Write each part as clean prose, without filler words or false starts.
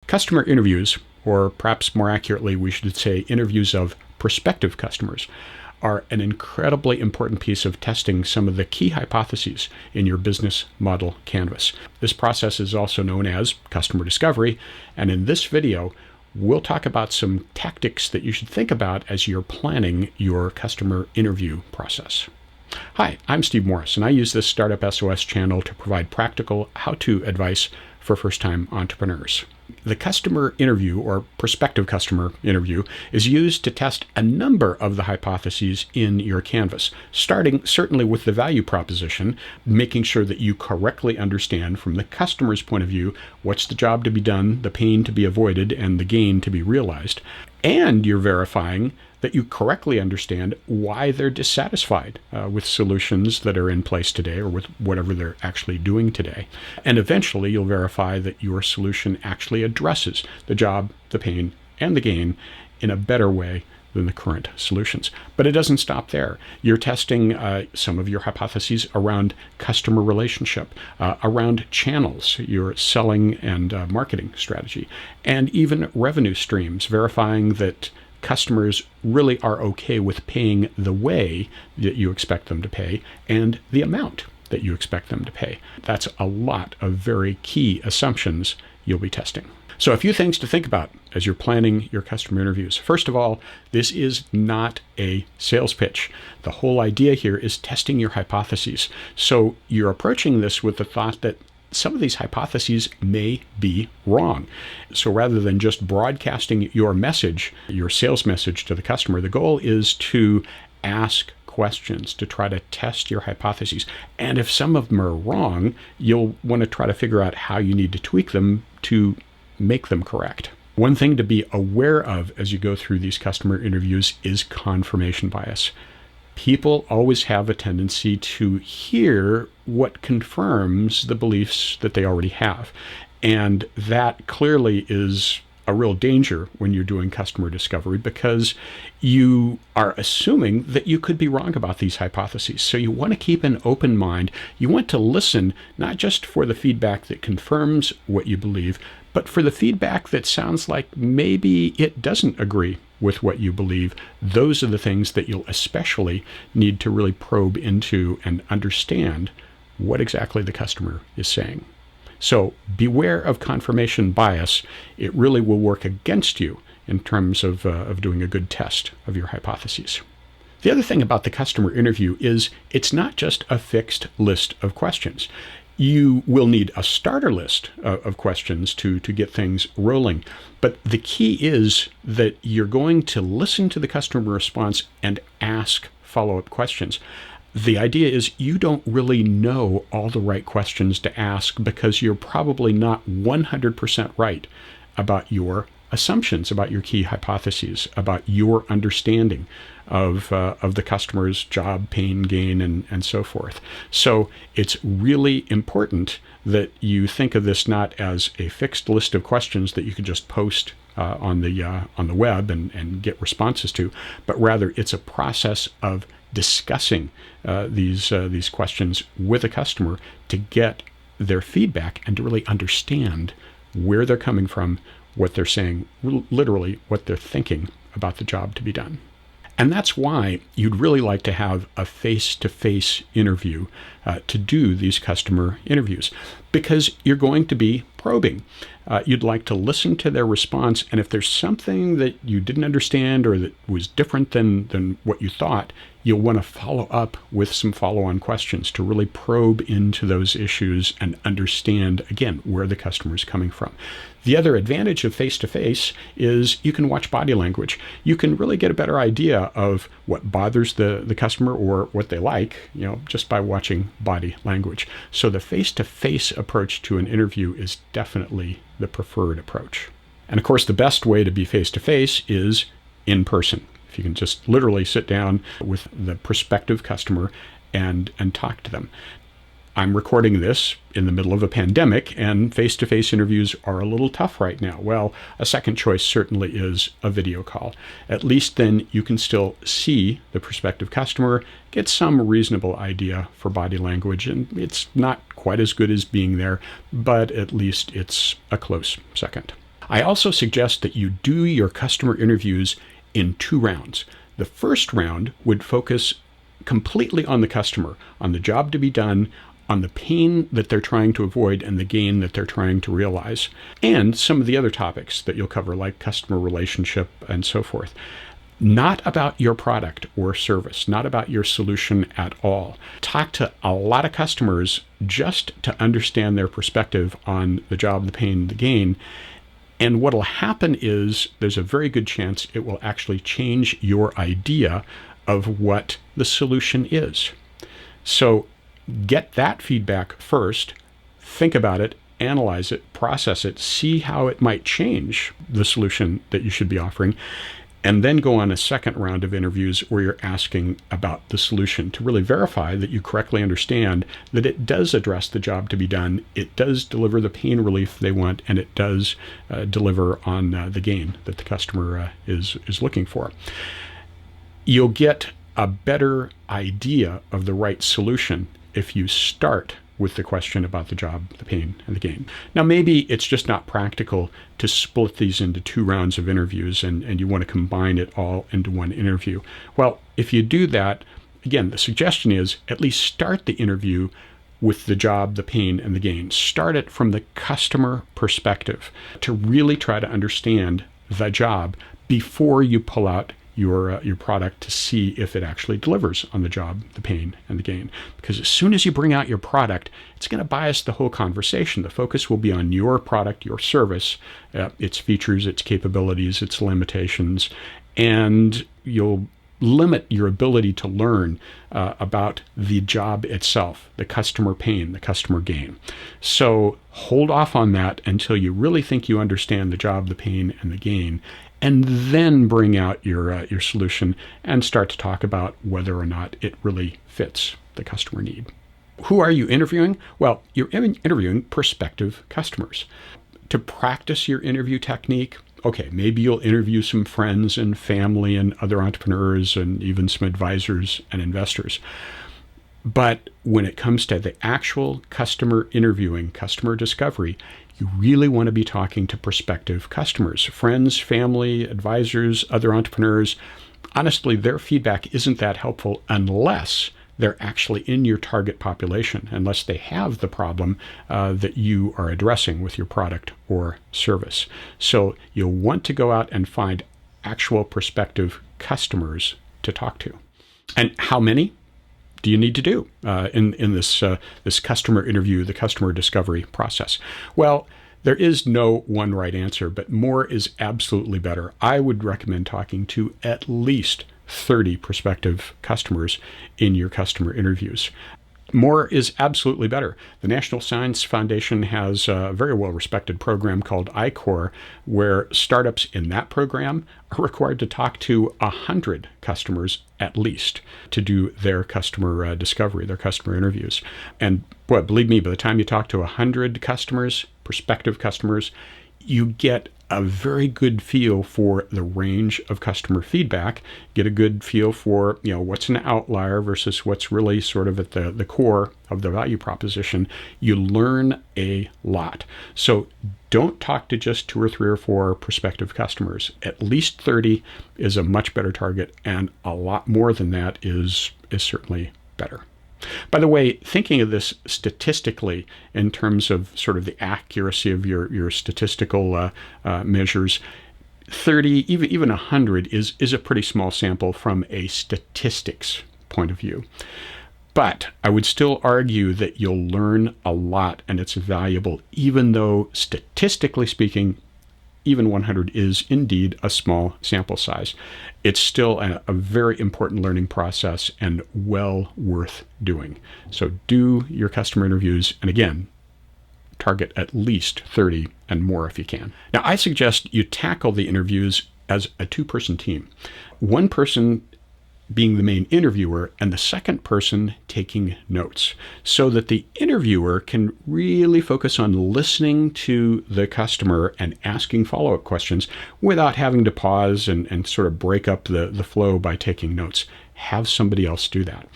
Customer interviews, or perhaps more accurately, we should say interviews of prospective customers, are an incredibly important piece of testing some of the key hypotheses in your business model canvas. This process is also known as customer discovery, and in this video, we'll talk about some tactics that you should think about as you're planning your customer interview process. Hi, I'm Steve Morris, and I use this Startup SOS channel to provide practical how-to advice for first-time entrepreneurs. The customer interview, or prospective customer interview, is used to test a number of the hypotheses in your canvas, starting certainly with the value proposition, making sure that you correctly understand from the customer's point of view what's the job to be done, the pain to be avoided, and the gain to be realized. And you're verifying that you correctly understand why they're dissatisfied with solutions that are in place today or with whatever they're actually doing today. And eventually you'll verify that your solution actually addresses the job, the pain, and the gain in a better way than the current solutions. But it doesn't stop there. You're testing some of your hypotheses around customer relationship, around channels, your selling and marketing strategy, and even revenue streams, verifying that customers really are okay with paying the way that you expect them to pay and the amount that you expect them to pay. That's a lot of very key assumptions you'll be testing. So a few things to think about as you're planning your customer interviews. First of all, this is not a sales pitch. The whole idea here is testing your hypotheses. So you're approaching this with the thought that some of these hypotheses may be wrong. So rather than just broadcasting your message, your sales message to the customer, the goal is to ask questions to try to test your hypotheses. And if some of them are wrong, you'll want to try to figure out how you need to tweak them to make them correct. One thing to be aware of as you go through these customer interviews is confirmation bias. People always have a tendency to hear what confirms the beliefs that they already have. And that clearly is a real danger when you're doing customer discovery, because you are assuming that you could be wrong about these hypotheses. So you want to keep an open mind. You want to listen not just for the feedback that confirms what you believe, but for the feedback that sounds like maybe it doesn't agree with what you believe. Those are the things that you'll especially need to really probe into and understand what exactly the customer is saying. So beware of confirmation bias. It really will work against you in terms of doing a good test of your hypotheses. The other thing about the customer interview is it's not just a fixed list of questions. You will need a starter list of questions to get things rolling. But the key is that you're going to listen to the customer response and ask follow-up questions. The idea is you don't really know all the right questions to ask because you're probably not 100% right about your assumptions, about your key hypotheses, about your understanding of the customer's job, pain, gain, and so forth. So it's really important that you think of this not as a fixed list of questions that you can just post on the web and get responses to, but rather it's a process of discussing these questions with a customer to get their feedback and to really understand where they're coming from, what they're saying, literally what they're thinking about the job to be done. And that's why you'd really like to have a face-to-face interview to do these customer interviews, because you're going to be probing. You'd like to listen to their response, and if there's something that you didn't understand or that was different than what you thought, you'll want to follow up with some follow-on questions to really probe into those issues and understand, again, where the customer is coming from. The other advantage of face-to-face is you can watch body language. You can really get a better idea of what bothers the customer or what they like, just by watching body language. So the face-to-face approach to an interview is definitely the preferred approach. And of course, the best way to be face-to-face is in person. If you can just literally sit down with the prospective customer and talk to them. I'm recording this in the middle of a pandemic, and face-to-face interviews are a little tough right now. Well, a second choice certainly is a video call. At least then you can still see the prospective customer, get some reasonable idea for body language, and it's not quite as good as being there, but at least it's a close second. I also suggest that you do your customer interviews in 2 rounds. The first round would focus completely on the customer, on the job to be done, on the pain that they're trying to avoid and the gain that they're trying to realize, and some of the other topics that you'll cover, like customer relationship and so forth. Not about your product or service, not about your solution at all. Talk to a lot of customers just to understand their perspective on the job, the pain, the gain. And what will happen is there's a very good chance it will actually change your idea of what the solution is. So get that feedback first, think about it, analyze it, process it, see how it might change the solution that you should be offering, and then go on a second round of interviews where you're asking about the solution to really verify that you correctly understand that it does address the job to be done, it does deliver the pain relief they want, and it does deliver on the gain that the customer is looking for. You'll get a better idea of the right solution if you start with the question about the job, the pain, and the gain. Now, maybe it's just not practical to split these into 2 rounds of interviews and you want to combine it all into one interview. Well, if you do that, again, the suggestion is at least start the interview with the job, the pain, and the gain. Start it from the customer perspective to really try to understand the job before you pull out your product to see if it actually delivers on the job, the pain, and the gain. Because as soon as you bring out your product, it's going to bias the whole conversation. The focus will be on your product, your service, its features, its capabilities, its limitations, and you'll limit your ability to learn about the job itself, the customer pain, the customer gain. So hold off on that until you really think you understand the job, the pain, and the gain, and then bring out your solution and start to talk about whether or not it really fits the customer need. Who are you interviewing? Well, you're interviewing prospective customers. To practice your interview technique, okay, maybe you'll interview some friends and family and other entrepreneurs and even some advisors and investors. But when it comes to the actual customer interviewing, customer discovery, you really want to be talking to prospective customers, friends, family, advisors, other entrepreneurs. Honestly, their feedback isn't that helpful unless they're actually in your target population, unless they have the problem that you are addressing with your product or service. So you'll want to go out and find actual prospective customers to talk to. And how many do you need to do in this customer interview, the customer discovery process? Well, there is no one right answer, but more is absolutely better. I would recommend talking to at least 30 prospective customers in your customer interviews. More is absolutely better. The National Science Foundation has a very well-respected program called I-Corps, where startups in that program are required to talk to 100 customers at least to do their customer discovery, their customer interviews. And boy, believe me, by the time you talk to 100 customers, prospective customers, you get a very good feel for the range of customer feedback, get a good feel for, what's an outlier versus what's really sort of at the core of the value proposition. You learn a lot. So don't talk to just 2 or 3 or 4 prospective customers. At least 30 is a much better target, and a lot more than that is certainly better. By the way, thinking of this statistically in terms of sort of the accuracy of your statistical measures, 30, even 100 is a pretty small sample from a statistics point of view. But I would still argue that you'll learn a lot and it's valuable, even though statistically speaking, even 100 is indeed a small sample size. It's still a very important learning process and well worth doing. So do your customer interviews, and again, target at least 30 and more if you can. Now, I suggest you tackle the interviews as a 2-person team. One person being the main interviewer and the second person taking notes, so that the interviewer can really focus on listening to the customer and asking follow-up questions without having to pause and sort of break up the flow by taking notes. Have somebody else do that.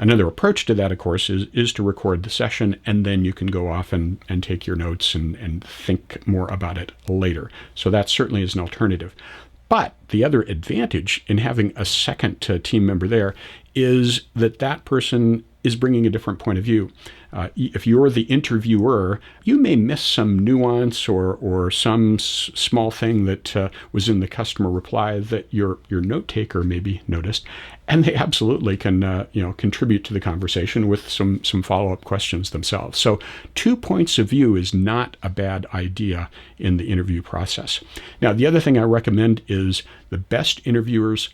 Another approach to that, of course, is to record the session, and then you can go off and take your notes and think more about it later. So that certainly is an alternative. But the other advantage in having a second team member there is that person is bringing a different point of view. If you're the interviewer, you may miss some nuance or some small thing that was in the customer reply that your note taker maybe noticed, and they absolutely can contribute to the conversation with some follow-up questions themselves. So 2 points of view is not a bad idea in the interview process. Now, the other thing I recommend is the best interviewers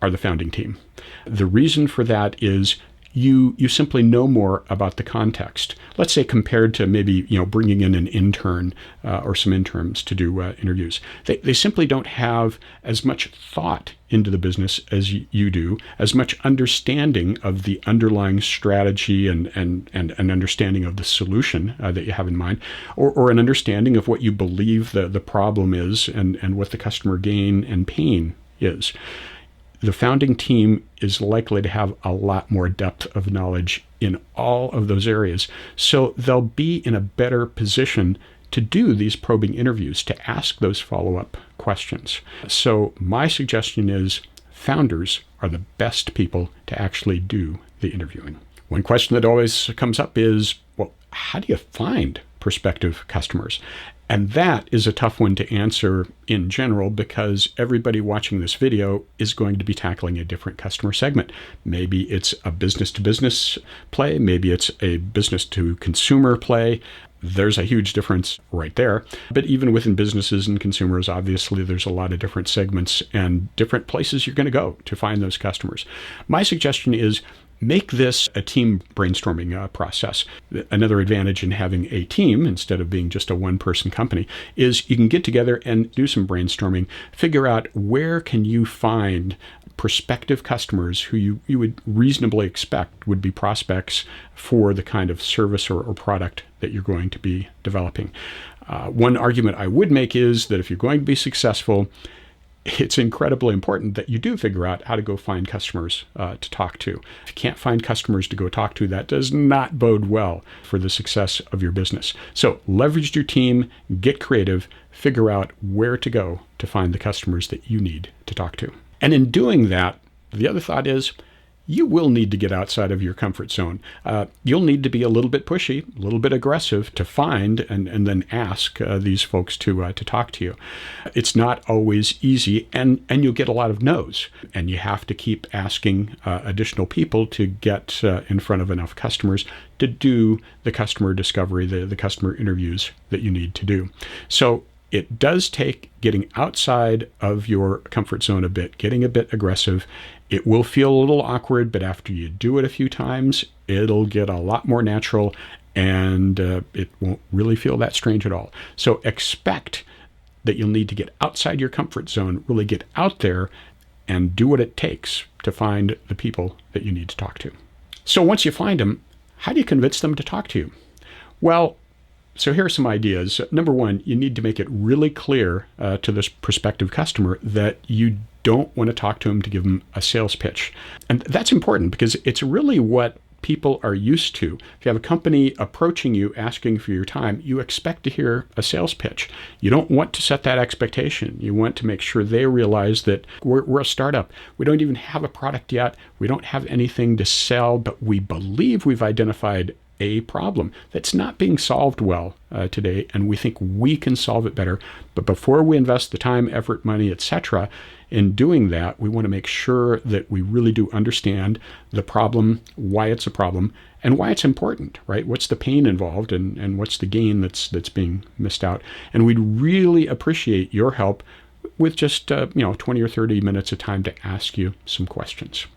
are the founding team. The reason for that is you simply know more about the context. Let's say compared to maybe bringing in an intern or some interns to do interviews. They simply don't have as much thought into the business as you do, as much understanding of the underlying strategy and an understanding of the solution that you have in mind, or an understanding of what you believe the problem is and what the customer gain and pain is. The founding team is likely to have a lot more depth of knowledge in all of those areas. So they'll be in a better position to do these probing interviews, to ask those follow-up questions. So my suggestion is founders are the best people to actually do the interviewing. One question that always comes up is, well, how do you find prospective customers? And that is a tough one to answer in general because everybody watching this video is going to be tackling a different customer segment. Maybe it's a business-to-business play. Maybe it's a business-to-consumer play. There's a huge difference right there. But even within businesses and consumers, obviously, there's a lot of different segments and different places you're going to go to find those customers. My suggestion is make this a team brainstorming process. Another advantage in having a team instead of being just a one-person company is you can get together and do some brainstorming, figure out where can you find prospective customers who you would reasonably expect would be prospects for the kind of service or product that you're going to be developing. One argument I would make is that if you're going to be successful, it's incredibly important that you do figure out how to go find customers to talk to. If you can't find customers to go talk to, that does not bode well for the success of your business. So leverage your team, get creative, figure out where to go to find the customers that you need to talk to. And in doing that, the other thought is you will need to get outside of your comfort zone. You'll need to be a little bit pushy, a little bit aggressive to find and then ask these folks to talk to you. It's not always easy, and you'll get a lot of no's. And you have to keep asking additional people to get in front of enough customers to do the customer discovery, the customer interviews that you need to do. So it does take getting outside of your comfort zone a bit, getting a bit aggressive. It will feel a little awkward, but after you do it a few times, it'll get a lot more natural and it won't really feel that strange at all. So expect that you'll need to get outside your comfort zone, really get out there and do what it takes to find the people that you need to talk to. So once you find them, how do you convince them to talk to you? Well, so here are some ideas. Number one, you need to make it really clear to this prospective customer that you don't want to talk to them to give them a sales pitch. And that's important because it's really what people are used to. If you have a company approaching you asking for your time, you expect to hear a sales pitch. You don't want to set that expectation. You want to make sure they realize that we're a startup. We don't even have a product yet. We don't have anything to sell, but we believe we've identified a problem that's not being solved well today, and we think we can solve it better. But before we invest the time, effort, money, etc., in doing that, we want to make sure that we really do understand the problem, why it's a problem, and why it's important, right? What's the pain involved and what's the gain that's being missed out? And we'd really appreciate your help with just 20 or 30 minutes of time to ask you some questions.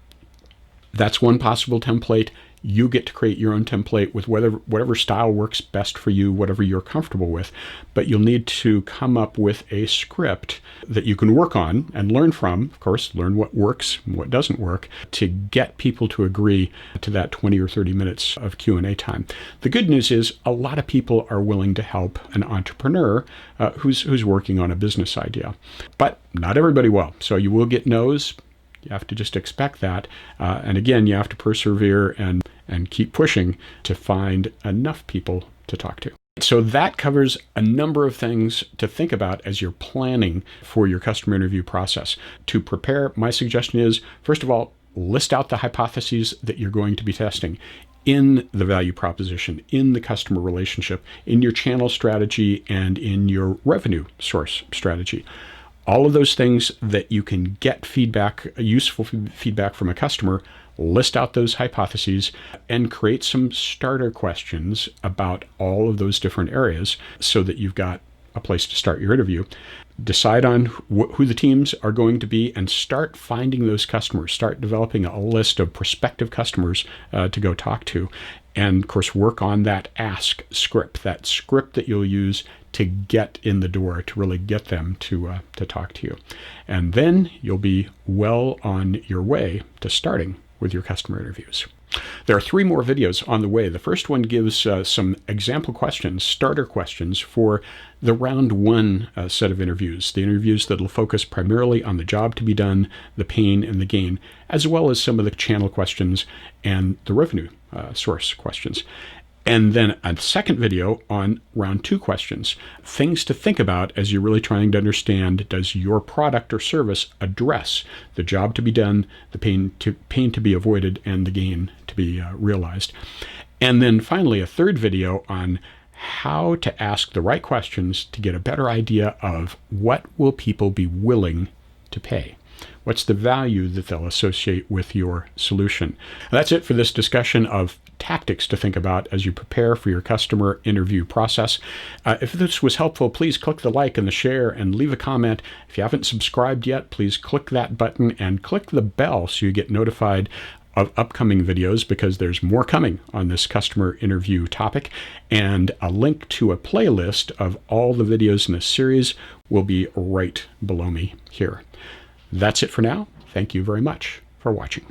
That's one possible template. You get to create your own template with whatever style works best for you, whatever you're comfortable with. But you'll need to come up with a script that you can work on and learn from, of course, learn what works and what doesn't work, to get people to agree to that 20 or 30 minutes of Q&A time. The good news is a lot of people are willing to help an entrepreneur who's working on a business idea. But not everybody will. So you will get no's. You have to just expect that. And again, you have to persevere and keep pushing to find enough people to talk to. So that covers a number of things to think about as you're planning for your customer interview process. To prepare, my suggestion is, first of all, list out the hypotheses that you're going to be testing in the value proposition, in the customer relationship, in your channel strategy, and in your revenue source strategy. All of those things that you can get feedback, useful feedback from a customer, list out those hypotheses and create some starter questions about all of those different areas so that you've got a place to start your interview. Decide on who the teams are going to be and start finding those customers. Start developing a list of prospective customers to go talk to. And of course, work on that ask script, that script that you'll use to get in the door, to really get them to talk to you. And then you'll be well on your way to starting with your customer interviews. There are 3 more videos on the way. The first one gives some example questions, starter questions for the round 1 set of interviews, the interviews that will focus primarily on the job to be done, the pain and the gain, as well as some of the channel questions and the revenue source questions. And then a second video on round 2 questions, things to think about as you're really trying to understand, does your product or service address the job to be done, the pain to be avoided, and the gain to be realized. And then finally, a third video on how to ask the right questions to get a better idea of what will people be willing to pay. What's the value that they'll associate with your solution? That's it for this discussion of tactics to think about as you prepare for your customer interview process. If this was helpful, please click the like and the share and leave a comment. If you haven't subscribed yet, please click that button and click the bell so you get notified of upcoming videos, because there's more coming on this customer interview topic. And a link to a playlist of all the videos in this series will be right below me here. That's it for now. Thank you very much for watching.